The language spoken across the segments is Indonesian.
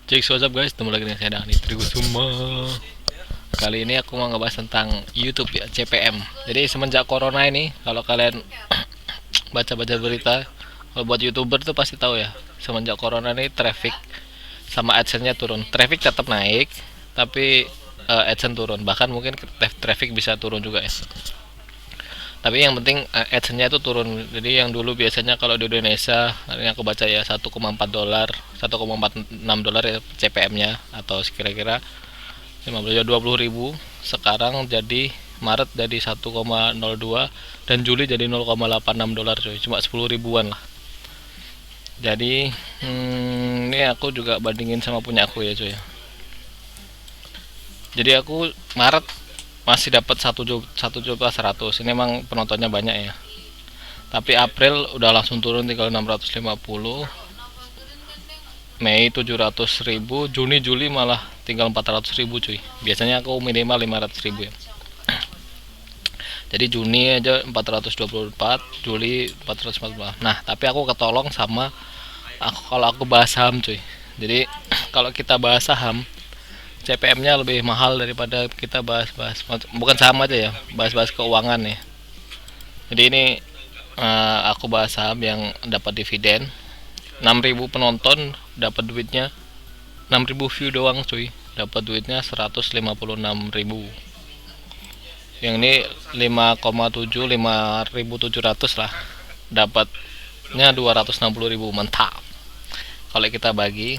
Cek what's up guys, ketemu lagi dengan saya Dani Trigusuma. Kali ini aku mau ngebahas tentang YouTube ya, CPM. Jadi semenjak corona ini, kalau kalian baca-baca berita, kalau buat YouTuber tuh pasti tahu ya, semenjak corona ini traffic sama AdSense-nya turun. Traffic tetap naik, tapi AdSense turun. Bahkan mungkin traffic bisa turun juga ya. Tapi yang penting AdSense-nya itu turun. Jadi yang dulu biasanya kalau di Indonesia, yang aku baca ya 1,4 dolar, 1,46 dolar ya CPM-nya, atau kira-kira 15 20 ribu. Sekarang jadi Maret jadi 1,02 dan Juli jadi 0,86 dolar coy. Cuma 10 ribuan lah. Jadi ini aku juga bandingin sama punya aku ya coy. Jadi aku Maret masih dapat 1.100.000. Ini emang penontonnya banyak ya. Tapi April udah langsung turun tinggal 650. Mei 700.000, Juni Juli malah tinggal 400.000 cuy. Biasanya aku minimal 500.000 ya. Jadi Juni aja 424, Juli 440. Nah, tapi aku ketolong sama kalau aku bahas saham cuy. Jadi kalau kita bahas saham, CPM-nya lebih mahal daripada kita bahas-bahas, bukan saham aja ya, bahas-bahas keuangan ya. Jadi ini aku bahas saham yang dapat dividen. 6.000 penonton dapat duitnya 6.000 view doang cuy, dapat duitnya 156.000. Yang ini 5,7 5.700 lah, dapatnya 260.000. Mantap. Kalau kita bagi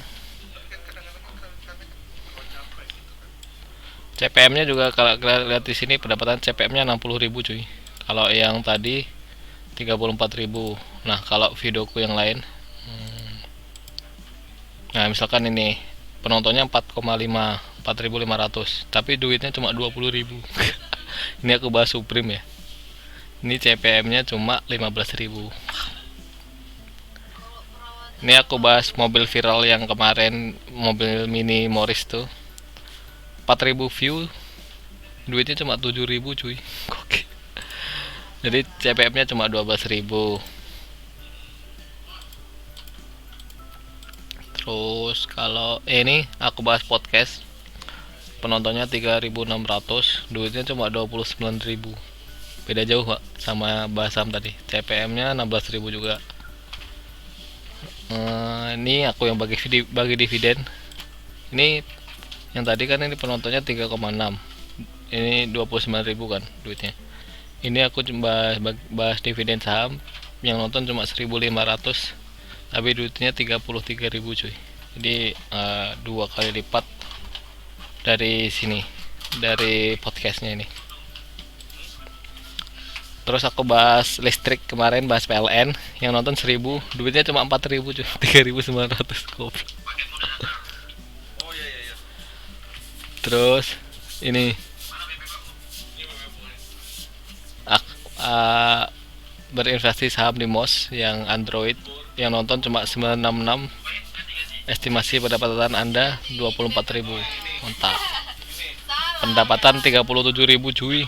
CPM-nya juga, kalau kita lihat di sini pendapatan CPM-nya 60.000 cuy. Kalau yang tadi 34.000. Nah, kalau videoku yang lain, nah misalkan ini penontonnya 4,5 4.500, tapi duitnya cuma 20.000. Ini aku bahas Supreme ya. Ini CPM-nya cuma 15.000. Ini aku bahas mobil viral yang kemarin, mobil mini Morris tuh. 4.000 view, duitnya cuma 7.000 cuy. Oke. Jadi CPM-nya cuma 12.000. Terus kalau ini aku bahas podcast, penontonnya 3.600, duitnya cuma 29.000. Beda jauh pak sama bahas saham tadi, CPM-nya 16.000 juga. Ini aku yang bagi dividen. Ini yang tadi kan ini penontonnya 3,6, ini 29.000 kan duitnya. Ini aku cuma bahas dividen saham, yang nonton cuma 1.500, tapi duitnya 33.000 cuy. Jadi dua kali lipat dari sini, dari podcastnya ini. Terus aku bahas listrik kemarin, bahas PLN, yang nonton 1.000, duitnya cuma 4.000 cuy. 3.900 goblok. Terus ini aku berinvestasi saham di MOS yang Android, yang nonton cuma 966. Estimasi pendapatan Anda 24.000. Mantap. Pendapatan 37.000 cuy.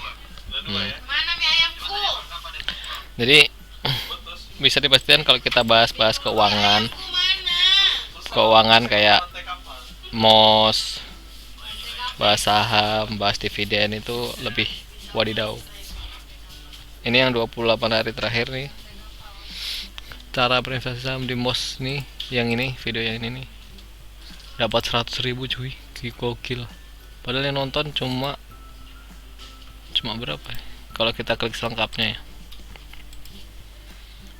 Jadi bisa dipastikan kalau kita bahas-bahas keuangan kayak MOS, bahas saham, bahas dividen, itu lebih wadidaw. Ini yang 28 hari terakhir nih, cara berinvestasi saham di MOS nih, yang ini, video yang ini nih, dapat 100.000 cuy. Gokil. Padahal yang nonton cuma berapa ya? Kalau kita klik selengkapnya ya,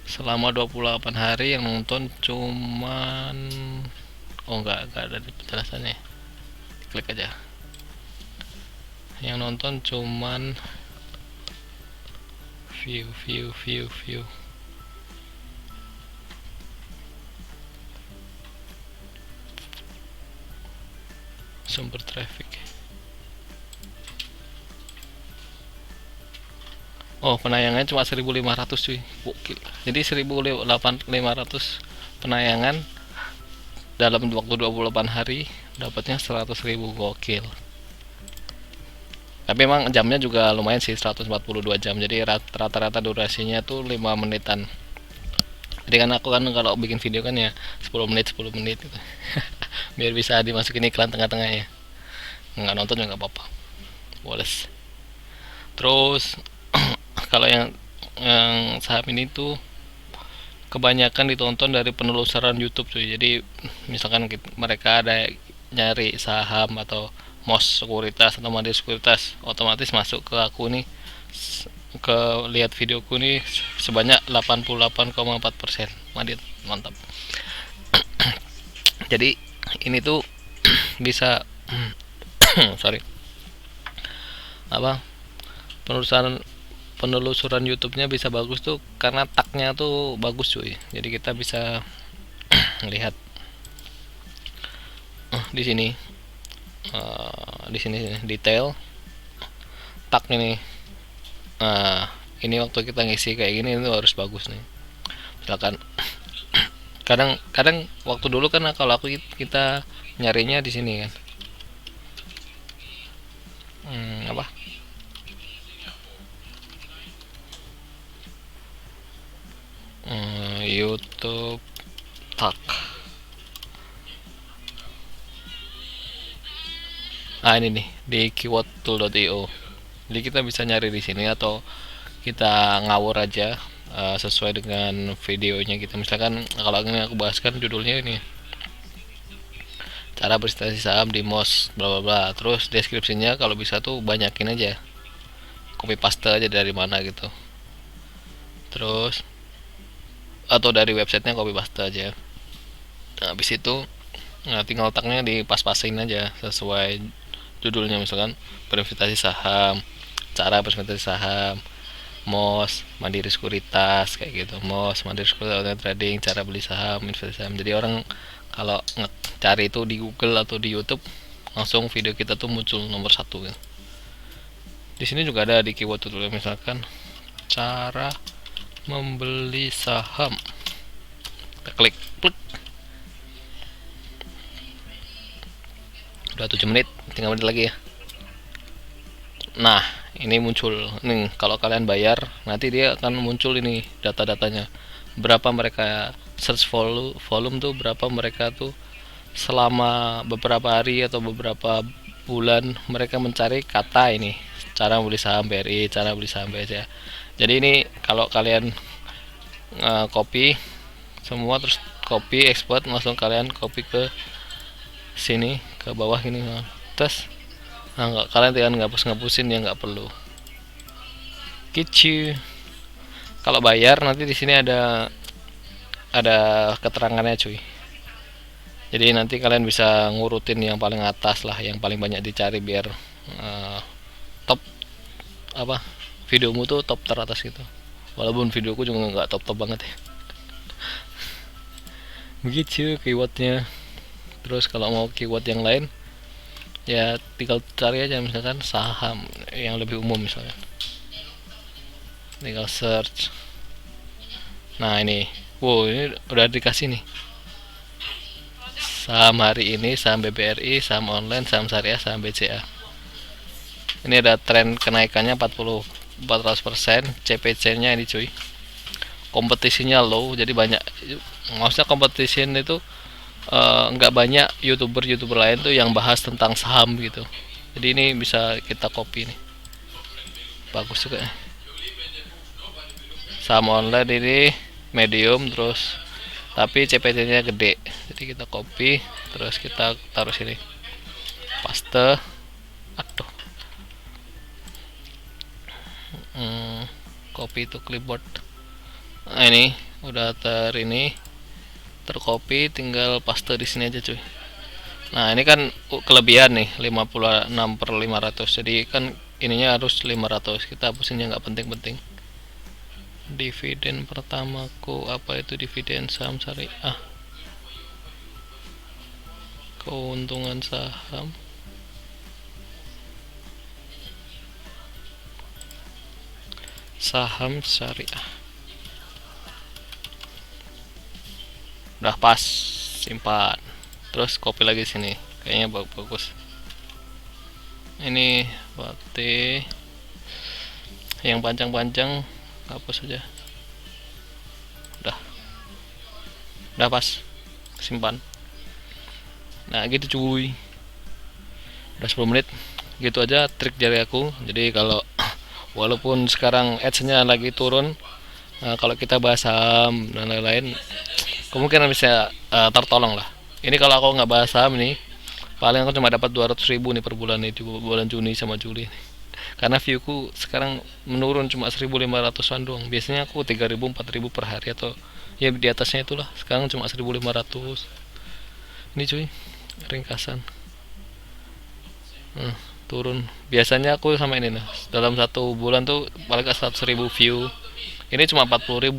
selama 28 hari yang nonton cuman, oh enggak ada penjelasannya. Klik aja. Yang nonton cuman view. Sumber traffic. Oh, penayangannya cuma 1.500 cuy. Gokil. Jadi 1.500 penayangan dalam waktu 28 hari, dapatnya 100.000. Gokil. Tapi emang jamnya juga lumayan sih, 142 jam. Jadi rata-rata durasinya tuh 5 menitan. Jadi kan aku kan kalau bikin video kan ya 10 menit 10 menit gitu. Biar bisa dimasukin iklan tengah-tengahnya. Nggak nonton juga nggak apa-apa, boles. Terus kalau yang saham ini tuh kebanyakan ditonton dari penelusuran YouTube cuy. Jadi misalkan mereka ada nyari saham atau MOS sekuritas atau Mandiri sekuritas, otomatis masuk ke aku nih, ke lihat videoku nih sebanyak 88,4%. Mantap. Jadi ini tuh bisa sorry apa, penelusuran penelusuran YouTube-nya bisa bagus tuh karena tagnya tuh bagus cuy. Jadi kita bisa lihat di sini, di sini detail tag ini. Nah, ini waktu kita ngisi kayak gini itu harus bagus nih. Misalkan kadang waktu dulu kan kalau aku kita nyarinya di sini kan. Apa? YouTube tag. Ini nih di keywordtool.io. Jadi kita bisa nyari di sini atau kita ngawur aja sesuai dengan videonya kita. Misalkan kalau ini aku bahas kan judulnya ini cara berinvestasi saham di MOS bla bla bla. Terus deskripsinya kalau bisa tuh banyakin aja, copy paste aja dari mana gitu. Terus atau dari websitenya copy paste aja. Nah, habis itu tinggal letaknya dipas-pasin aja sesuai judulnya. Misalkan berinvestasi saham, cara berinvestasi saham, MOS, Mandiri Sekuritas kayak gitu. MOS, Mandiri Sekuritas trading, cara beli saham, investasi saham. Jadi orang kalau cari itu di Google atau di YouTube langsung video kita tuh muncul nomor 1 kan. Di sini juga ada di keyword tutorial misalkan cara membeli saham. Kita klik. Udah 7 menit, 3 menit lagi ya. Nah, ini muncul nih, kalau kalian bayar nanti dia akan muncul ini data-datanya, berapa mereka search volume tuh, berapa mereka tuh selama beberapa hari atau beberapa bulan mereka mencari kata ini cara beli saham BRI, cara beli saham BCA. Jadi ini kalau kalian copy semua terus copy export, langsung kalian copy ke sini ke bawah ini, terus kalian tinggal ngapusin ya, nggak perlu gitu. Kalau bayar nanti di sini ada keterangannya cuy. Jadi nanti kalian bisa ngurutin yang paling atas lah, yang paling banyak dicari biar top apa, videomu tuh top teratas gitu. Walaupun videoku juga nggak top banget ya. Begitu keywordnya. Terus kalau mau keyword yang lain ya tinggal cari aja, misalkan saham yang lebih umum misalnya, tinggal search. Nah ini, wow, ini udah dikasih nih saham hari ini, saham BBRI, saham online, saham syariah, saham BCA. Ini ada tren kenaikannya 400%, CPC nya ini cuy, kompetisinya low, jadi banyak, maksudnya competition itu nggak banyak youtuber lain tuh yang bahas tentang saham gitu. Jadi ini bisa kita copy nih, bagus juga. Saham online ini medium, terus tapi CPC nya gede, jadi kita copy terus kita taruh sini, paste. Aduh, copy to clipboard. Nah ini udah tercopy, tinggal paste di sini aja cuy. Nah ini kan kelebihan nih 56/500, jadi kan ininya harus 500, kita hapusinnya nggak penting-penting. Dividen pertamaku apa itu? Dividen saham syariah, keuntungan saham, saham syariah. Udah pas, simpan, terus copy lagi sini, kayaknya bagus. Ini berarti yang panjang-panjang hapus saja. Udah. udah pas, simpan. Nah gitu cuy, udah 10 menit. Gitu aja trik dari aku. Jadi kalau walaupun sekarang ads-nya lagi turun, kalau kita bahas saham dan lain-lain, kemungkinan bisa tertolong lah. Ini kalau aku nggak bahas saham nih, paling aku cuma dapat 200.000 nih per bulan nih di bulan Juni sama Juli. Karena viewku sekarang menurun cuma 1.500-an doang. Biasanya aku 3.000 4.000 per hari atau ya di atasnya itulah. Sekarang cuma 1.500. Ini cuy, ringkasan. Turun. Biasanya aku sama ini nah, dalam satu bulan tuh paling ke 100.000 view. Ini cuma 40.000.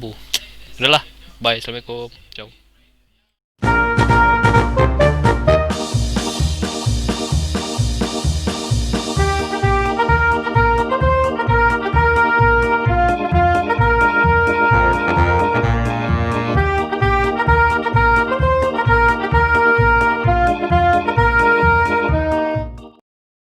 Udahlah, bye, assalamualaikum, ciao.